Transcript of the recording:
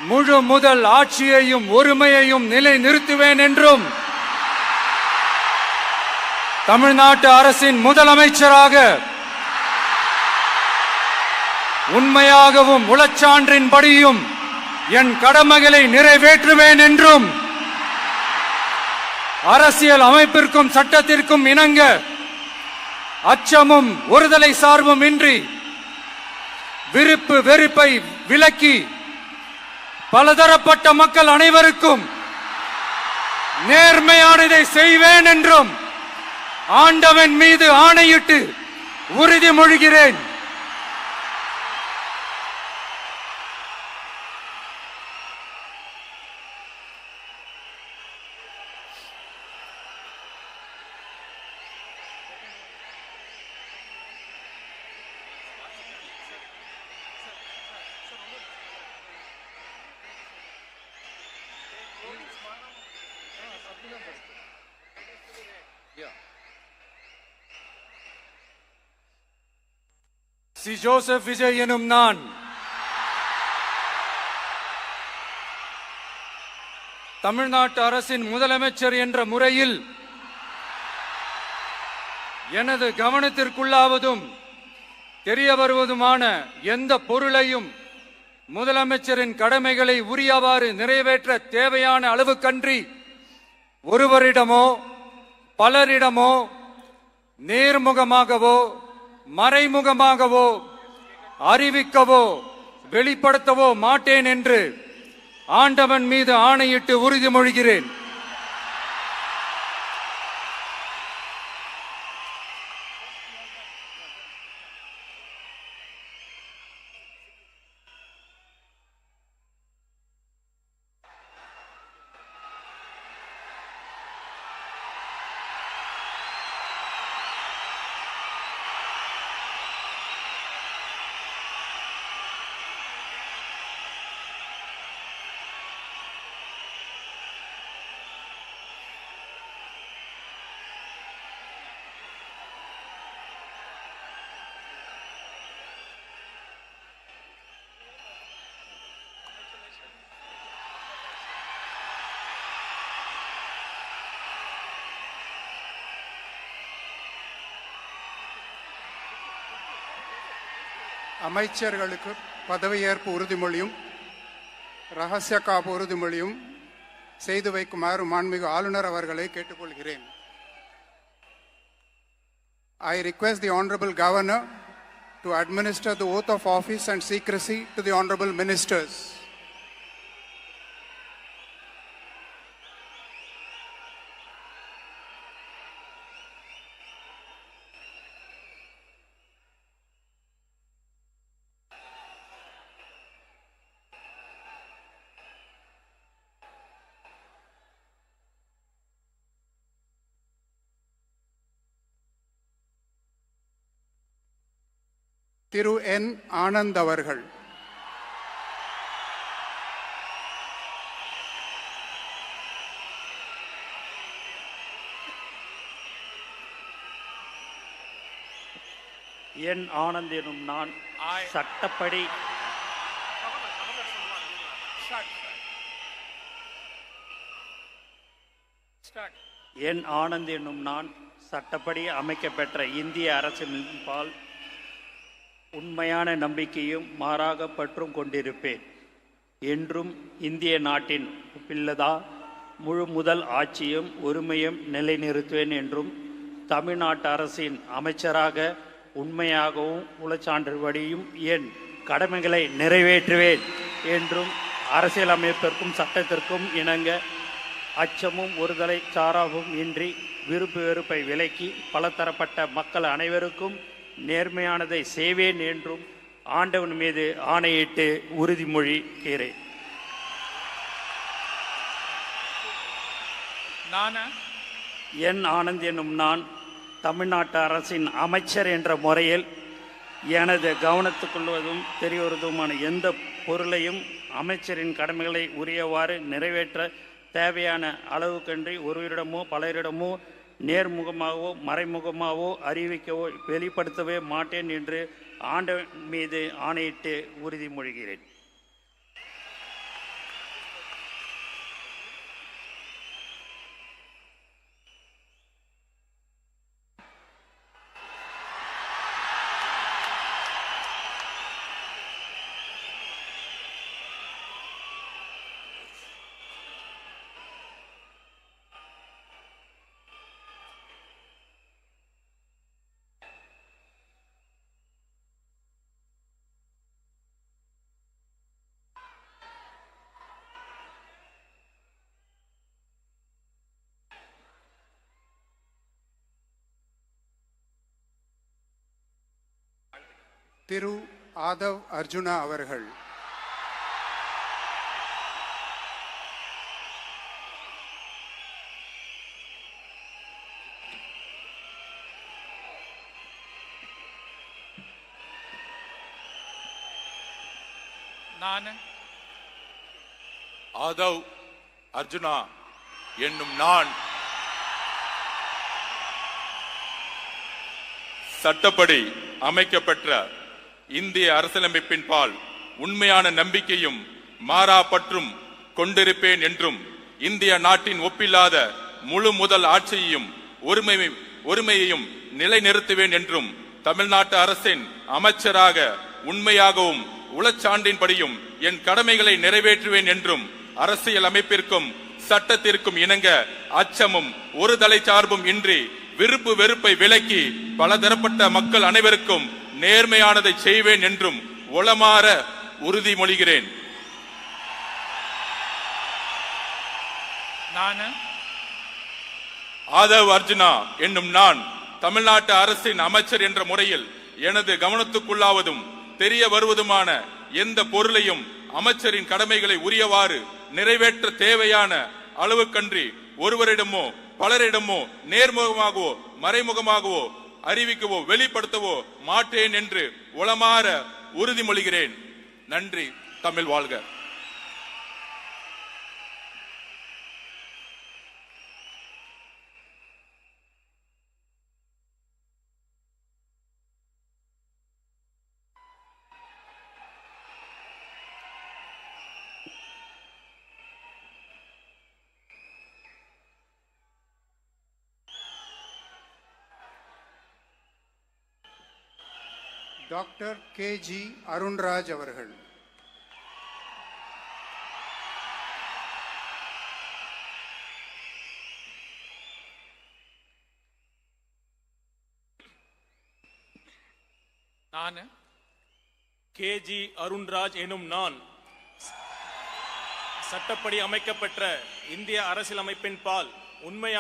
முழு முதல் ஆட்சியையும் ஒருமையையும் நிலைநிறுத்துவேன் என்றும் தமிழ்நாட்டு அரசின் முதலமைச்சராக உண்மையாகவும் உளச்சான்றின்படியும் என் கடமைகளை நிறைவேற்றுவேன் என்றும் அரசியல் அமைப்பிற்கும் சட்டத்திற்கும் இணங்க அச்சமும் ஒருதலை சார்பும் இன்றி விருப்பு வெறுப்பை விலக்கி பலதரப்பட்ட மக்கள் அனைவருக்கும் நேர்மையானதை செய்வேன் என்றும் ஆண்டவன் மீது ஆணையிட்டு உறுதிமொழிகிறேன். சி. ஜோசப் விஜய் எனும் நான் தமிழ்நாட்டு அரசின் முதலமைச்சர் என்ற முறையில் எனது கவனத்திற்குள்ளாவதும் தெரிய வருவதுமான எந்த பொருளையும் முதலமைச்சரின் கடமைகளை உரியவாறு நிறைவேற்ற தேவையான அளவுக்கன்றி ஒருவரிடமோ பலரிடமோ நேர்முகமாகவோ மறைமுகமாகவோ அறிவிக்கவோ வெளிப்படுத்தவோ மாட்டேன் என்று ஆண்டவன் மீது ஆணையிட்டு உறுதிமொழிகிறேன். அமைச்சர்களுக்கு பதவியேற்பு உறுதிமொழியும் ரகசிய காப்பு உறுதிமொழியும் செய்து வைக்குமாறு மாண்புமிகு ஆளுநர் அவர்களை கேட்டுக்கொள்கிறேன். I request the Honorable Governor to administer the oath of office and secrecy to the Honorable Ministers. திரு என். ஆனந்த் அவர்கள். என் ஆனந்த் எனும் நான் சட்டப்படி என் ஆனந்த் எனும் நான் சட்டப்படி அமைக்கப்பெற்ற இந்திய அரசின்பால் உண்மையான நம்பிக்கையும் மாறாக பற்றும் கொண்டிருப்பேன் என்றும் இந்திய நாட்டின் பிள்ளதா முழு முதல் ஆட்சியும் ஒருமையும் நிலைநிறுத்துவேன் என்றும் தமிழ்நாட்டு அரசின் அமைச்சராக உண்மையாகவும் உளச்சான்றுபடியும் என் கடமைகளை நிறைவேற்றுவேன் என்றும் அரசியலமைப்பிற்கும் சட்டத்திற்கும் இணங்க அச்சமும் ஒருதலை சாராவும் இன்றி விருப்பு வெறுப்பை விலக்கி பலதரப்பட்ட மக்கள் அனைவருக்கும் நேர்மையானதை செய்வேன் என்றும் ஆண்டவன் மீது ஆணையிட்டு உறுதிமொழிகிறேன். என் ஆனந்த் என்னும் நான் தமிழ்நாட்டு அரசின் அமைச்சர் என்ற முறையில் எனது கவனத்துக்கொள்வதும் தெரியவதுமான எந்த பொருளையும் அமைச்சரின் கடமைகளை உரியவாறு நிறைவேற்ற தேவையான அளவுக்கன்றி ஒருவரிடமோ பலரிடமோ நேர்முகமாகவோ மறைமுகமாகவோ அறிவிக்கவோ வெளிப்படுத்தவே மாட்டேன் என்று ஆண்டவன் மீது ஆணையிட்டு உறுதிமொழிகிறேன். திரு ஆதவ் அர்ஜுனா அவர்கள். நான் ஆதவ் அர்ஜுனா என்னும் நான் சட்டப்படி அமைக்கப்பெற்ற இந்திய அரசியலமைப்பின் பால் உண்மையான நம்பிக்கையும் மாறா பற்றும் கொண்டிருப்பேன் என்றும் இந்திய நாட்டின் ஒப்பில்லாத முழு முதல் ஆட்சியையும் ஒருமையையும் நிலைநிறுத்துவேன் என்றும் தமிழ்நாட்டு அரசின் அமைச்சராக உண்மையாகவும் உளச்சான்றின்படியும் என் கடமைகளை நிறைவேற்றுவேன் என்றும் அரசியல் அமைப்பிற்கும் சட்டத்திற்கும் இணங்க அச்சமும் ஒரு தலை சார்பும் இன்றி விருப்பு வெறுப்பை விலக்கி பலதரப்பட்ட மக்கள் அனைவருக்கும் நேர்மையானதை செய்வேன் என்றும் உளமாற உறுதிமொழிகிறேன். நான் ஆதவ் அர்ஜுனா என்னும் நான் தமிழ்நாட்டு அரசின் அமைச்சர் என்ற முறையில் எனது கவனத்துக்குள்ளாவதும் தெரிய வருவதுமான எந்த பொருளையும் அமைச்சரின் கடமைகளை உரியவாறு நிறைவேற்ற தேவையான அளவுக்கன்றி ஒருவரிடமோ பலரிடமோ நேர்முகமாகவோ மறைமுகமாகவோ அறிவிக்கவோ வெளிப்படுத்தவோ மாட்டேன் என்று உளமாற உறுதிமொழிகிறேன். நன்றி. தமிழ் வாழ்க. டாக்டர் KG அருண்ராஜ் அவர்கள். நான் KG அருண்ராஜ் எனும் நான் சட்டப்படி அமைக்கப்பெற்ற இந்திய அரசியலமைப்பின் பால் உண்மையான